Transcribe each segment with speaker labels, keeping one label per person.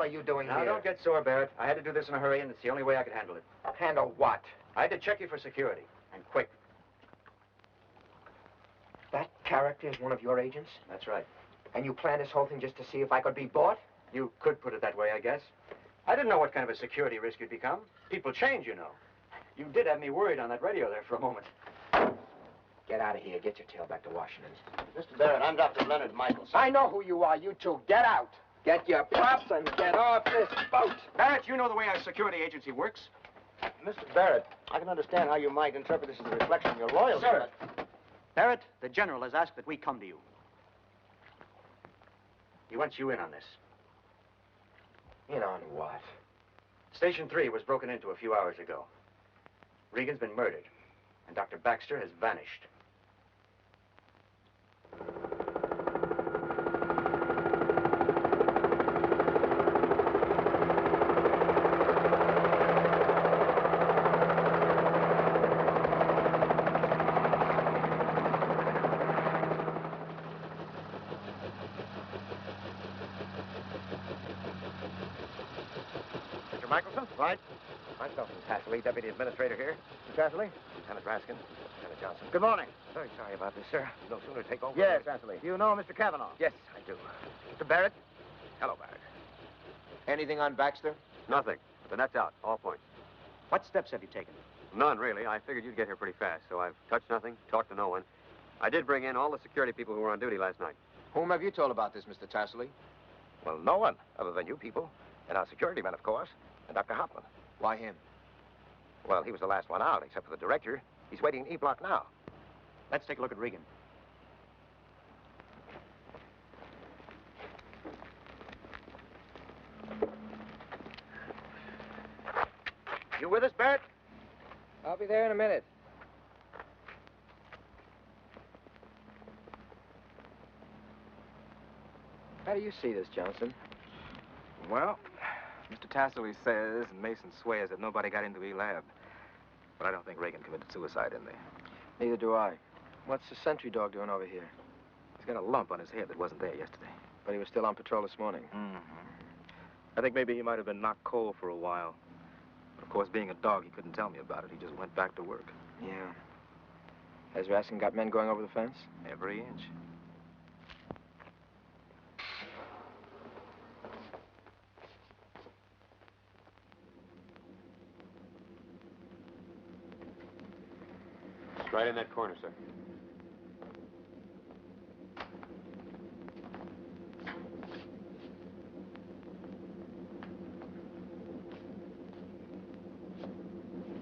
Speaker 1: are you doing here?
Speaker 2: Now, don't get sore, Barrett. I had to do this in a hurry, and it's the only way I could handle it.
Speaker 1: Handle what?
Speaker 2: I had to check you for security, and quick.
Speaker 1: That character is one of your agents?
Speaker 2: That's right.
Speaker 1: And you planned this whole thing just to see if I could be bought?
Speaker 2: You could put it that way, I guess. I didn't know what kind of a security risk you'd become. People change, you know. You did have me worried on that radio there for a moment.
Speaker 1: Get out of here. Get your tail back to Washington.
Speaker 3: Mr. Barrett, I'm Dr. Leonard Michelson.
Speaker 1: I know who you are. You two, get out. Get your props and get off this boat.
Speaker 2: Barrett, you know the way our security agency works.
Speaker 3: Mr. Barrett, I can understand how you might interpret this as a reflection of your loyalty.
Speaker 2: Sir. Barrett, the general has asked that we come to you. He wants you in on this.
Speaker 1: In on what?
Speaker 2: Station 3 was broken into a few hours ago. Regan's been murdered, and Dr. Baxter has vanished.
Speaker 4: Mr. Michelson? Right. Myself, Tassley, Deputy Administrator here. Mr. Tassley? Lieutenant Raskin. Lieutenant Johnson. Good morning. Very sorry about this, sir. No sooner take over.
Speaker 5: Yes, Tassley. You know Mr. Cavanaugh?
Speaker 4: Yes, I do.
Speaker 5: Mr. Barrett?
Speaker 4: Hello, Barrett.
Speaker 1: Anything on Baxter?
Speaker 6: Nothing. The net's out. All points.
Speaker 2: What steps have you taken?
Speaker 6: None, really. I figured you'd get here pretty fast, so I've touched nothing, talked to no one. I did bring in all the security people who were on duty last night.
Speaker 1: Whom have you told about this, Mr. Tassley?
Speaker 4: Well, no one, other than you people. And our security men, of course. And Dr. Hoffman.
Speaker 1: Why him?
Speaker 4: Well, he was the last one out, except for the director. He's waiting in E block now.
Speaker 2: Let's take a look at Regan.
Speaker 5: You with us, Barrett?
Speaker 1: I'll be there in a minute. How do you see this, Johnson?
Speaker 5: Well, Mr. Tassley says, and Mason swears that nobody got into the lab. But I don't think Reagan committed suicide in there.
Speaker 1: Neither do I. What's the sentry dog doing over here?
Speaker 5: He's got a lump on his head that wasn't there yesterday.
Speaker 1: But he was still on patrol this morning.
Speaker 5: Mm-hmm. I think maybe he might have been knocked cold for a while. But of course, being a dog, he couldn't tell me about it. He just went back to work.
Speaker 1: Yeah. Has Raskin got men going over the fence?
Speaker 5: Every inch.
Speaker 6: Right in that corner, sir.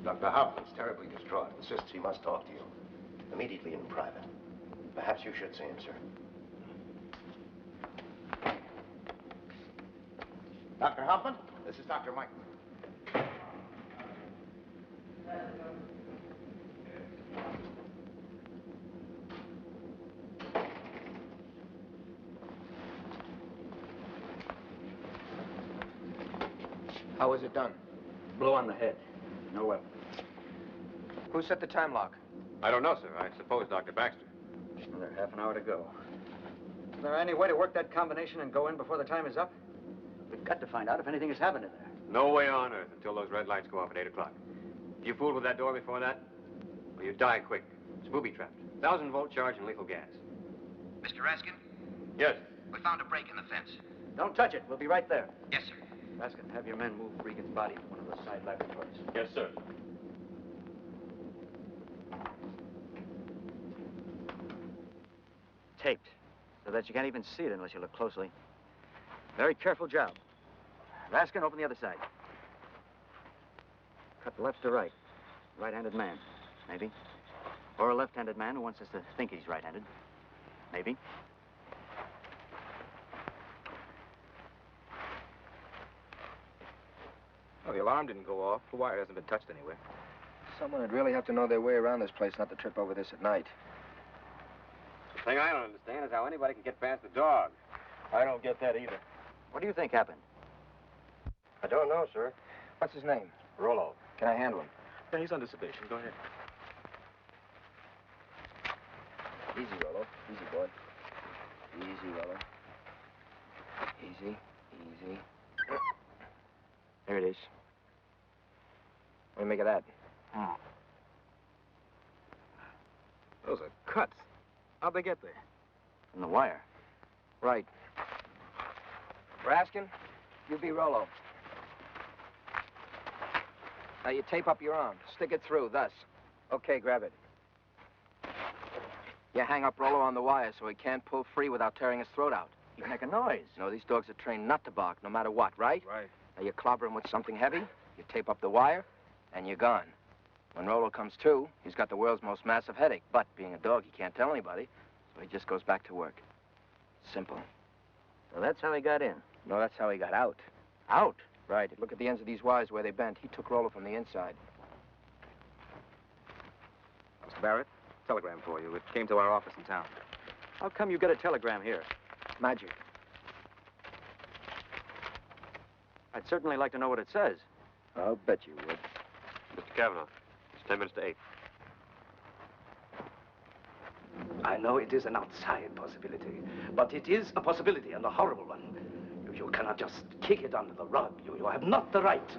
Speaker 3: Dr. Hoffman's terribly distraught. Insists he must talk to you. Immediately in private. Perhaps you should see him, sir. Dr. Hoffman, this is Dr. Mike.
Speaker 1: How was it done?
Speaker 2: Blow on the head. No weapon.
Speaker 1: Who set the time lock?
Speaker 6: I don't know, sir. I suppose Dr. Baxter.
Speaker 2: Another half an hour to go. Is there any way to work that combination and go in before the time is up? We've got to find out if anything has happened in there.
Speaker 6: No way on earth until those red lights go off at 8 o'clock. If you fooled with that door before that, well, you die quick. It's booby-trapped. 1,000-volt charge and lethal gas.
Speaker 1: Mr. Raskin,
Speaker 6: Yes.
Speaker 1: we found a break in the fence.
Speaker 2: Don't touch it. We'll be right there.
Speaker 1: Yes, sir.
Speaker 2: Raskin, have your men move Regan's body to one of the side laboratories.
Speaker 6: Yes, sir.
Speaker 2: Taped, so that you can't even see it unless you look closely. Very careful job. Raskin, open the other side. Cut left to right. Right-handed man, maybe. Or a left-handed man who wants us to think he's right-handed. Maybe.
Speaker 5: Well, the alarm didn't go off. The wire hasn't been touched anywhere.
Speaker 1: Someone would really have to know their way around this place not to trip over this at night.
Speaker 6: The thing I don't understand is how anybody can get past the dog.
Speaker 2: I don't get that either. What do you think happened?
Speaker 3: I don't know, sir.
Speaker 1: What's his name?
Speaker 3: Rollo.
Speaker 1: Can I handle him?
Speaker 5: Yeah, he's under sedation. Go ahead.
Speaker 1: Easy, Rollo. Easy, boy. Easy, Rollo. Easy, easy.
Speaker 5: There it is. What do you make of that? Those are cuts. How'd they get there?
Speaker 2: In the wire.
Speaker 5: Right.
Speaker 1: Raskin, you be Rollo. Now you tape up your arm. Stick it through, thus. Okay, grab it. You hang up Rollo on the wire so he can't pull free without tearing his throat out.
Speaker 2: You make a noise.
Speaker 1: No, these dogs are trained not to bark, no matter what, right?
Speaker 5: Right.
Speaker 1: Now you clobber him with something heavy, you tape up the wire, and you're gone. When Rollo comes to, he's got the world's most massive headache. But being a dog, he can't tell anybody, so he just goes back to work. Simple.
Speaker 2: So that's how he got in.
Speaker 1: No, that's how he got out.
Speaker 2: Out?
Speaker 1: Right. Look at the ends of these wires where they bent. He took Rollo from the inside.
Speaker 5: Mr. Barrett, telegram for you. It came to our office in town.
Speaker 2: How come you get a telegram here?
Speaker 1: Magic.
Speaker 2: I'd certainly like to know what it says.
Speaker 1: I'll bet you would.
Speaker 6: Mr. Cavanaugh, it's 10 minutes to 8.
Speaker 7: I know it is an outside possibility, but it is a possibility and a horrible one. You cannot just kick it under the rug. You have not the right.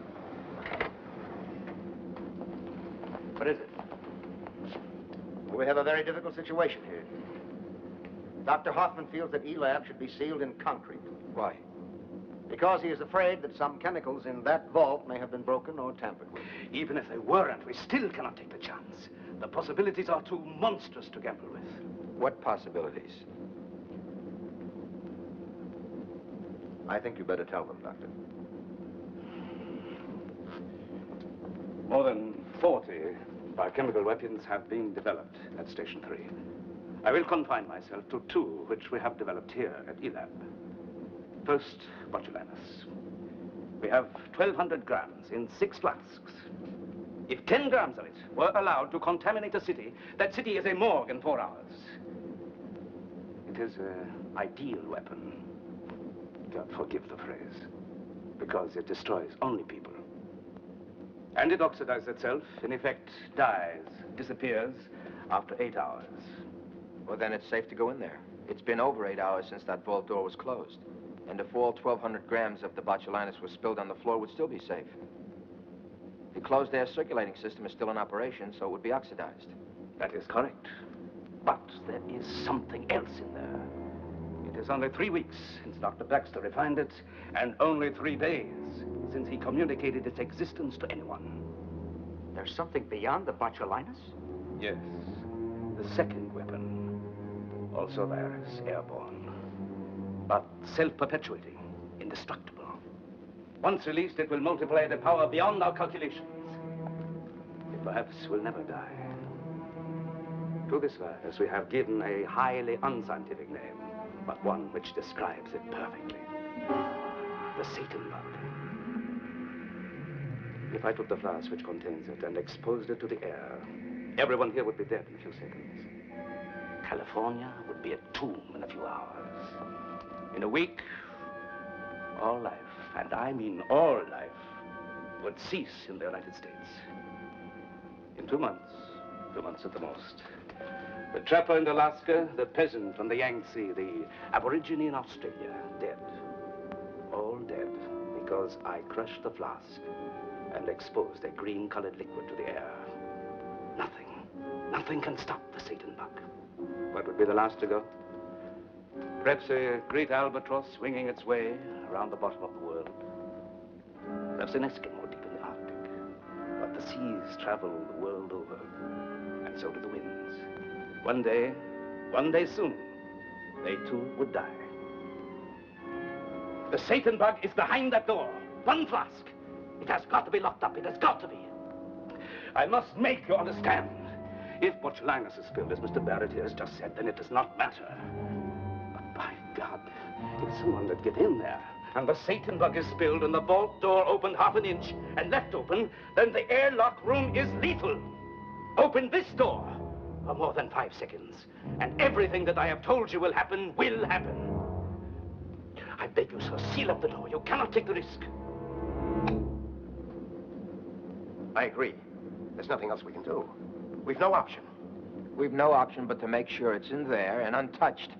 Speaker 2: What is it?
Speaker 3: We have a very difficult situation here. Dr. Hoffman feels that E-Lab should be sealed in concrete.
Speaker 1: Why?
Speaker 3: Because he is afraid that some chemicals in that vault may have been broken or tampered with.
Speaker 7: Even if they weren't, we still cannot take the chance. The possibilities are too monstrous to gamble with.
Speaker 1: What possibilities?
Speaker 3: I think you better tell them, Doctor.
Speaker 7: More than 40 biochemical weapons have been developed at Station 3. I will confine myself to 2 which we have developed here at E-Lab. First, botulinus. We have 1,200 grams in 6 flasks. If 10 grams of it were allowed to contaminate a city, that city is a morgue in 4 hours. It is an ideal weapon. God forgive the phrase, because it destroys only people. And it oxidizes itself, in effect, dies, disappears after 8 hours.
Speaker 1: Well, then it's safe to go in there. It's been over 8 hours since that vault door was closed. And if all 1,200 grams of the botulinus was spilled on the floor, it would still be safe. The closed air circulating system is still in operation, so it would be oxidized.
Speaker 7: That is correct. But there is something else in there. It is only 3 weeks since Dr. Baxter refined it, and only 3 days since he communicated its existence to anyone.
Speaker 2: There's something beyond the botulinus?
Speaker 7: Yes. The second weapon, also virus, airborne, but self-perpetuating, indestructible. Once released, it will multiply the power beyond our calculations. It perhaps will never die. To this virus, we have given a highly unscientific name, but one which describes it perfectly. The Satan bug. If I took the flask which contains it and exposed it to the air, everyone here would be dead in a few seconds. California would be a tomb in a few hours. In a week, all life, and I mean all life, would cease in the United States. In 2 months at the most, the trapper in Alaska, the peasant from the Yangtze, the aborigine in Australia, dead. All dead because I crushed the flask and exposed a green-colored liquid to the air. Nothing can stop the Satan bug. What would be the last to go? Perhaps a great albatross swinging its way around the bottom of the world. Perhaps an Eskimo deep in the Arctic. But the seas travel the world over, and so do the winds. One day soon, they too would die. The Satan bug is behind that door. 1 flask. It has got to be locked up. It has got to be. I must make you understand. If botulinus is spilled, as Mr. Barrett here has just said, then it does not matter. But by God, if someone would get in there, and the Satan bug is spilled, and the vault door opened half an inch and left open, then the airlock room is lethal. Open this door for more than 5 seconds, and everything that I have told you will happen, will happen. I beg you, sir, seal up the door. You cannot take the risk.
Speaker 3: I agree. There's nothing else we can do. We've no option.
Speaker 1: We've no option but to make sure it's in there and untouched.